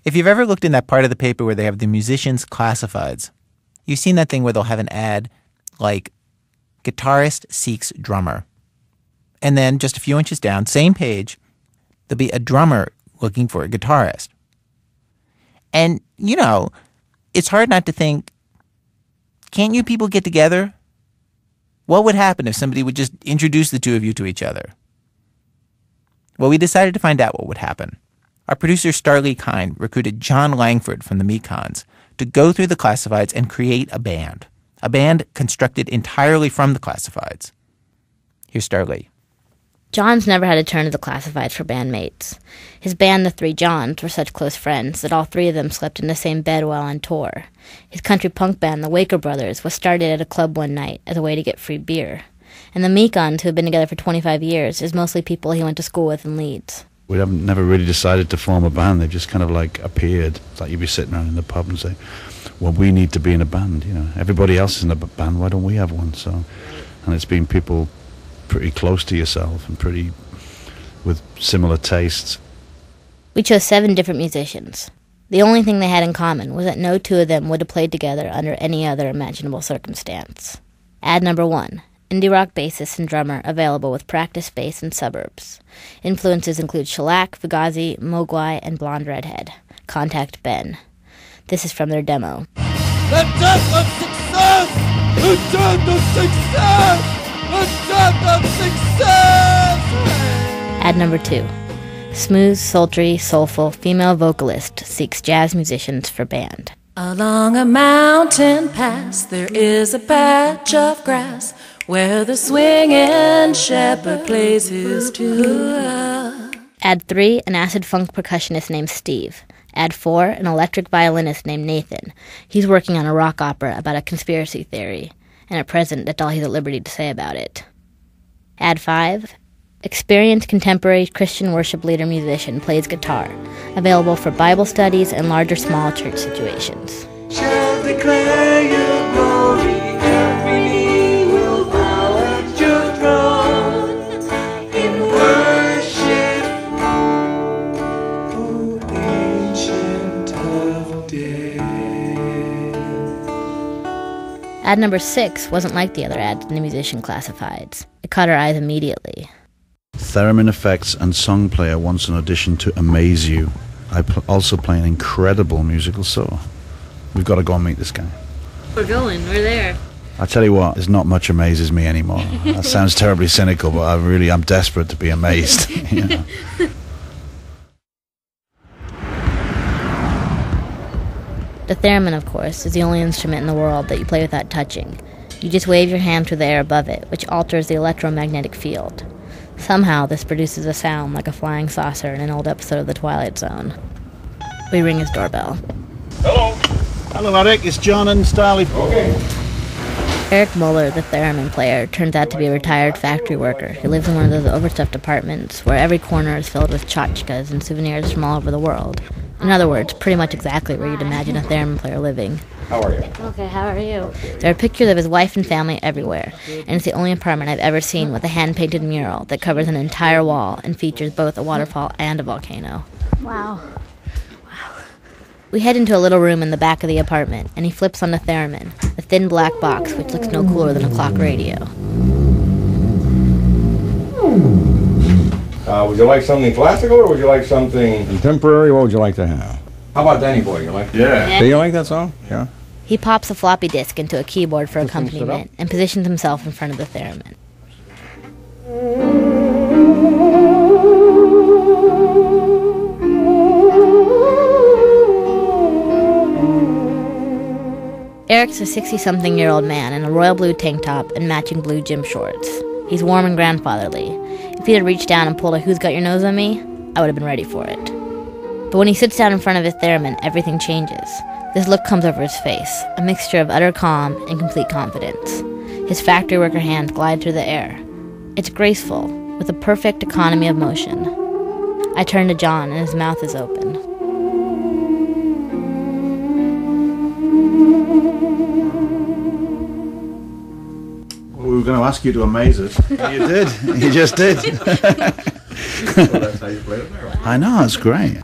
If you've ever looked in that part of the paper where they have the musicians' classifieds, you've seen that thing where they'll have an ad like, guitarist seeks drummer. And then just a few inches down, same page, there'll be a drummer looking for a guitarist. And, you know, it's hard not to think, can't you people get together? What would happen if somebody would just introduce the two of you to each other? Well, we decided to find out what would happen. Our producer, Starlee Kine, recruited Jon Langford from the Mekons to go through the classifieds and create a band constructed entirely from the classifieds. Here's Starlee. Jon's never had to turn to the classifieds for bandmates. His band, the Three Johns, were such close friends that all three of them slept in the same bed while on tour. His country punk band, the Waker Brothers, was started at a club one night as a way to get free beer. And the Mekons, who have been together for 25 years, is mostly people he went to school with in Leeds. We haven't never really decided to form a band. They've just kind of like appeared. It's like you'd be sitting around in the pub and say, well, we need to be in a band, you know. Everybody else is in a band, why don't we have one? So, and it's been people pretty close to yourself and pretty with similar tastes. We chose 7 different musicians. The only thing they had in common was that no two of them would have played together under any other imaginable circumstance. Ad number 1. Indie rock bassist and drummer available with practice space in suburbs. Influences include Shellac, Fugazi, Mogwai, and Blonde Redhead. Contact Ben. This is from their demo. The death of success! The death of success! The death of success! Ad number 2. Smooth, sultry, soulful female vocalist seeks jazz musicians for band. Along a mountain pass there is a patch of grass where the swinging shepherd plays his tune. Ad 3, an acid funk percussionist named Steve. Ad 4, an electric violinist named Nathan. He's working on a rock opera about a conspiracy theory, and at present that's all he's at liberty to say about it. Ad 5, experienced contemporary Christian worship leader musician plays guitar, available for Bible studies and larger small church situations. Shall declare your glory, every knee will bow at your throne in worship, O Ancient of Days. Ad number 6 wasn't like the other ads in the musician classifieds. It caught our eyes immediately. Theremin effects and song player wants an audition to amaze you. I also play an incredible musical solo. We've got to go and meet this guy. We're going. We're there. I tell you what, there's not much amazes me anymore. That sounds terribly cynical, but I'm desperate to be amazed. You know? The theremin, of course, is the only instrument in the world that you play without touching. You just wave your hand through the air above it, which alters the electromagnetic field. Somehow, this produces a sound like a flying saucer in an old episode of The Twilight Zone. We ring his doorbell. Hello. Hello, Eric. It's Jon and Starlee. Okay. Eric Muller, the theremin player, turns out to be a retired factory worker who lives in one of those overstuffed apartments where every corner is filled with tchotchkes and souvenirs from all over the world. In other words, pretty much exactly where you'd imagine a theremin player living. How are you? Okay, how are you? There are pictures of his wife and family everywhere, and it's the only apartment I've ever seen with a hand-painted mural that covers an entire wall and features both a waterfall and a volcano. Wow. We head into a little room in the back of the apartment, and he flips on the theremin, a thin black box which looks no cooler than a clock radio. Would you like something classical or would you like something Contemporary, what would you like to have? How about Danny Boy? You like? Yeah. Do you like that song? Yeah. He pops a floppy disk into a keyboard for accompaniment and positions himself in front of the theremin. Eric's a 60-something-year-old man in a royal blue tank top and matching blue gym shorts. He's warm and grandfatherly. If he had reached down and pulled a "Who's Got Your Nose on Me?" I would have been ready for it. But when he sits down in front of his theremin, everything changes. This look comes over his face, a mixture of utter calm and complete confidence. His factory worker hands glide through the air. It's graceful, with a perfect economy of motion. I turn to Jon, and his mouth is open. We were going to ask you to amaze us. You did. You just did. That's how you play the barrel. I know, it's great.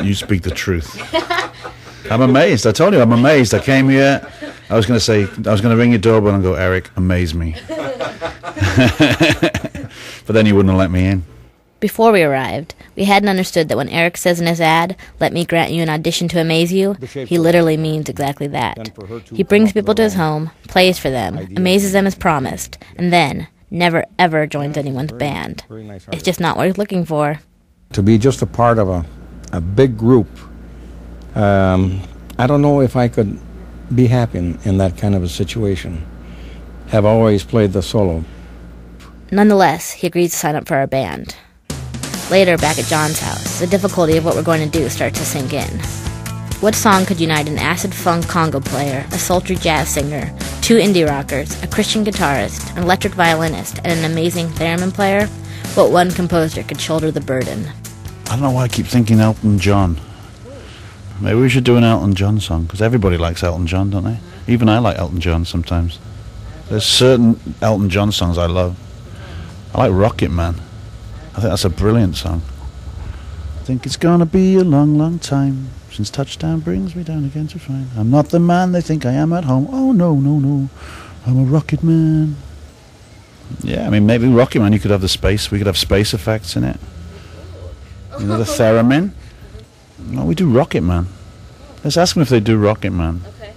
You speak the truth. I'm amazed. I told you, I'm amazed. I came here. I was going to ring your doorbell and go, Eric, amaze me. But then you wouldn't have let me in. Before we arrived, we hadn't understood that when Eric says in his ad, "Let me grant you an audition to amaze you," he literally means exactly that. He brings people to his home, plays for them, amazes them as promised, and then never ever joins anyone's band. It's just not what he's looking for. To be just a part of a big group, I don't know if I could be happy in that kind of a situation. Have always played the solo. Nonetheless, he agrees to sign up for our band. Later, back at Jon's house, the difficulty of what we're going to do starts to sink in. What song could unite an acid funk conga player, a sultry jazz singer, 2 indie rockers, a Christian guitarist, an electric violinist, and an amazing theremin player? What one composer could shoulder the burden? I don't know why I keep thinking Elton John. Maybe we should do an Elton John song, because everybody likes Elton John, don't they? Even I like Elton John sometimes. There's certain Elton John songs I love. I like Rocket Man. I think that's a brilliant song. I think it's gonna be a long, long time since touchdown brings me down again to find I'm not the man they think I am at home. Oh, no, no, no. I'm a rocket man. Yeah, I mean, maybe Rocket Man, you could have the space. We could have space effects in it. You know, the theremin. No, we do Rocket Man. Let's ask them if they do Rocket Man. Okay.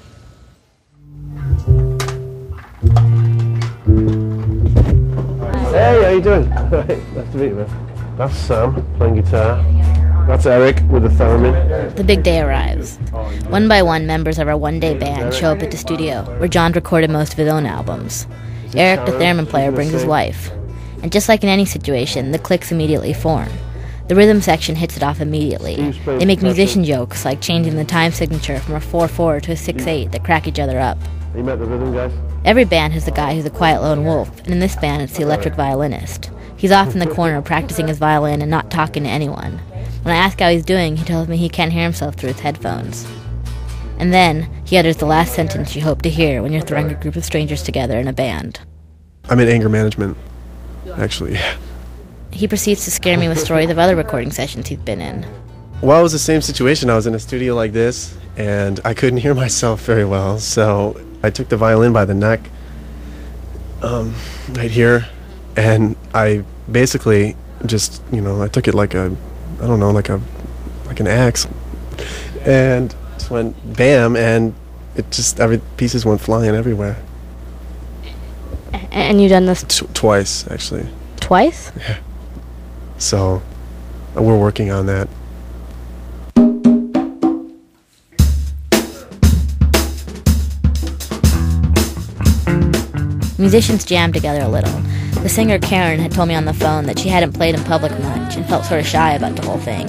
Hey, how you doing? Nice to meet you, man. That's Sam playing guitar. That's Eric with the theremin. The big day arrives. One by one, members of our one-day band show up at the studio, where Jon recorded most of his own albums. Eric, the theremin player, brings his wife. And just like in any situation, the cliques immediately form. The rhythm section hits it off immediately. They make musician jokes like changing the time signature from a 4/4 to a 6/8 that crack each other up. You met the rhythm guys? Every band has the guy who's a quiet lone wolf, and in this band it's the electric violinist. He's off in the corner practicing his violin and not talking to anyone. When I ask how he's doing, he tells me he can't hear himself through his headphones. And then he utters the last sentence you hope to hear when you're throwing a group of strangers together in a band. I'm in anger management, actually. He proceeds to scare me with stories of other recording sessions he's been in. Well, it was the same situation. I was in a studio like this, and I couldn't hear myself very well, so I took the violin by the neck, right here, and I basically just, I took it like an axe, and just went bam, and it just, pieces went flying everywhere. And you done this twice, actually. Twice? Yeah. So, we're working on that. Musicians jammed together a little. The singer Karen had told me on the phone that she hadn't played in public much and felt sort of shy about the whole thing.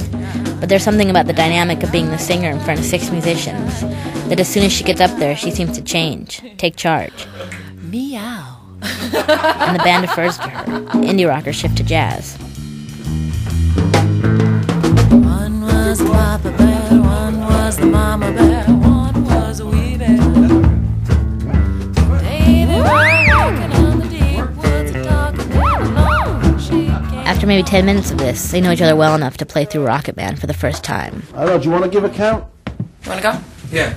But there's something about the dynamic of being the singer in front of 6 musicians that as soon as she gets up there, she seems to change, take charge. Meow. And the band defers to her. Indie rockers shift to jazz. One was the papa bear, one was the mama bear, one was a wee bear. Today they were walking on the deep woods and talking along. She came. After maybe 10 minutes of this, they know each other well enough to play through Rocket Man for the first time. I don't know, do you want to give a count? You wanna go? Yeah.